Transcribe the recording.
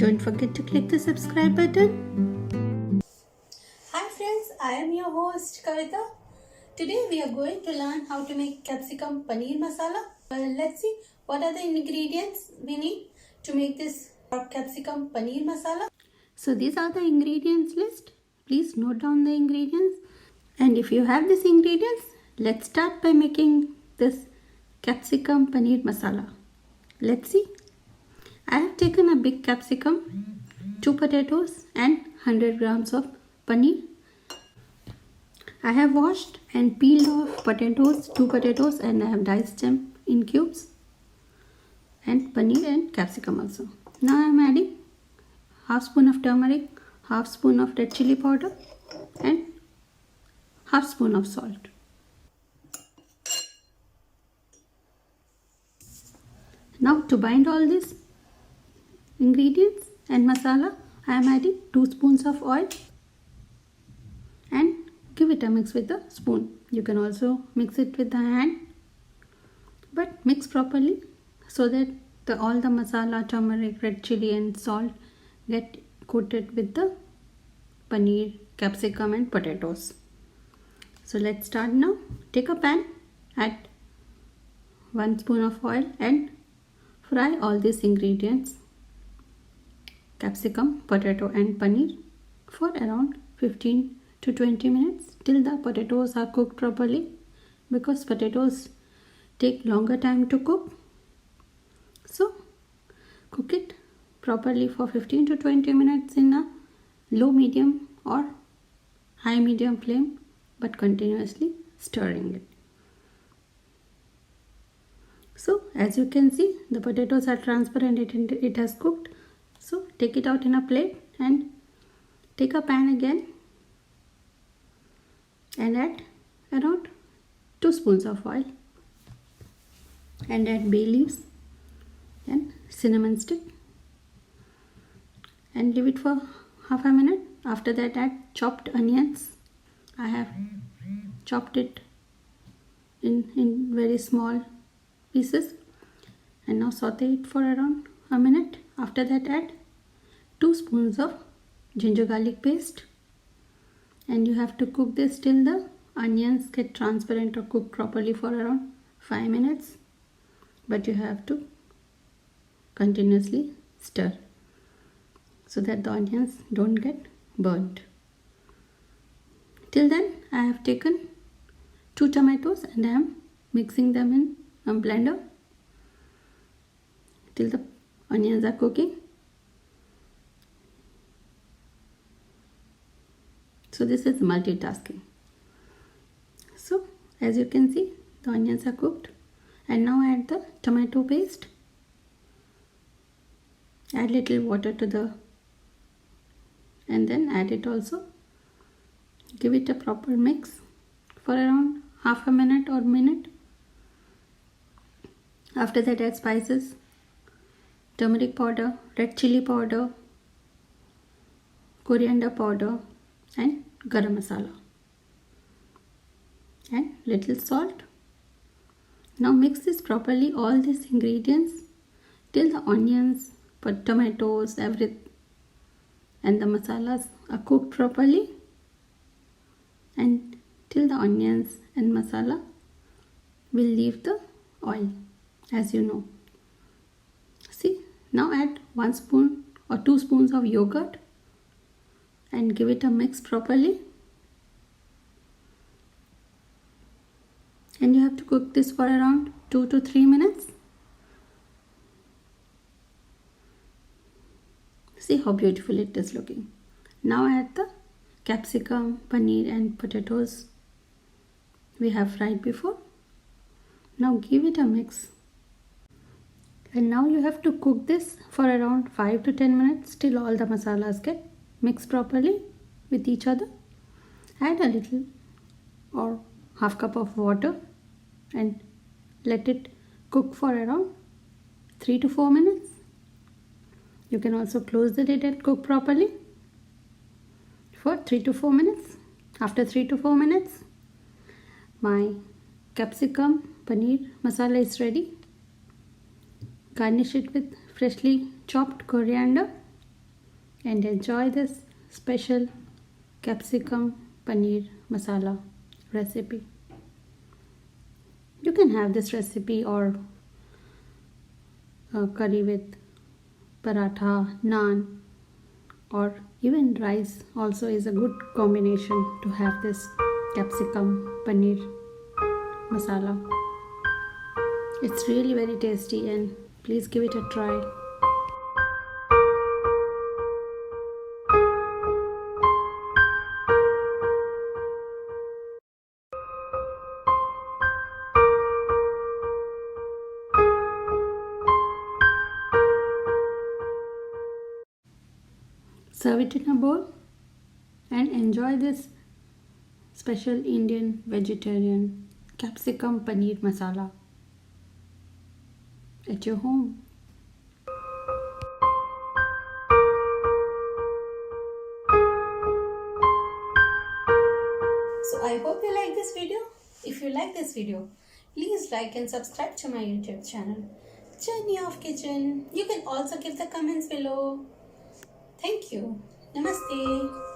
Don't forget to click the subscribe button. Hi friends, I am your host Kavita. Today we are going to learn how to make capsicum paneer masala. Let's see what are the ingredients we need to make this capsicum paneer masala. So these are the ingredients list. Please note down the ingredients. And if you have these ingredients, let's start by making this capsicum paneer masala. Let's see. I have taken a big capsicum, 2 potatoes and 100 grams of paneer. I have washed and peeled off potatoes, 2 potatoes, and I have diced them in cubes, and paneer and capsicum also. Now I am adding half spoon of turmeric, half spoon of red chili powder and half spoon of salt. Now to bind all these ingredients and masala, I am adding 2 spoons of oil and give it a mix with a spoon. You can also mix it with the hand, but mix properly so that all the masala, turmeric, red chili and salt get coated with the paneer, capsicum and potatoes. So let's start now. Take a pan, add 1 spoon of oil and fry all these ingredients, capsicum, potato and paneer, for around 15 to 20 minutes till the potatoes are cooked properly, because potatoes take longer time to cook. So cook it properly for 15 to 20 minutes in a low medium or high medium flame, but continuously stirring it. So as you can see, the potatoes are transparent, it has cooked. So take it out in a plate and take a pan again and add around 2 spoons of oil and add bay leaves and cinnamon stick and leave it for half a minute. After that, add chopped onions. I have chopped it in very small pieces and now saute it for around a minute. After that, add 2 spoons of ginger garlic paste, and you have to cook this till the onions get transparent or cook properly for around 5 minutes, but you have to continuously stir so that the onions don't get burnt. Till then, I have taken 2 tomatoes and I am mixing them in a blender till the onions are cooking. So this is multitasking. So as you can see, the onions are cooked, and now add the tomato paste. Add little water to the, and then add it also. Give it a proper mix for around half a minute or minute. After that, add spices, turmeric powder, red chili powder, coriander powder and garam masala and little salt. Now mix this properly, all these ingredients, till the onions, tomatoes, everything and the masalas are cooked properly, and till the onions and masala will leave the oil, as you know. See, now add 1 spoon or 2 spoons of yogurt and give it a mix properly, and you have to cook this for around 2 to 3 minutes. See how beautiful it is looking. Now add the capsicum, paneer and potatoes we have fried before. Now give it a mix, and now you have to cook this for around 5 to 10 minutes till all the masalas get mixed properly with each other. Add a little or half cup of water and let it cook for around 3 to 4 minutes. You can also close the lid and cook properly for 3 to 4 minutes. After 3 to 4 minutes, my capsicum paneer masala is ready. Garnish it with freshly chopped coriander and enjoy this special capsicum paneer masala recipe. You can have this recipe or curry with paratha, naan, or even rice also is a good combination to have this capsicum paneer masala. It's really very tasty and please give it a try. Serve it in a bowl and enjoy this special Indian vegetarian capsicum paneer masala at your home. So I hope you like this video. If you like this video, please like and subscribe to my YouTube channel, Journey of Kitchen. You can also give the comments below. Thank you. Namaste.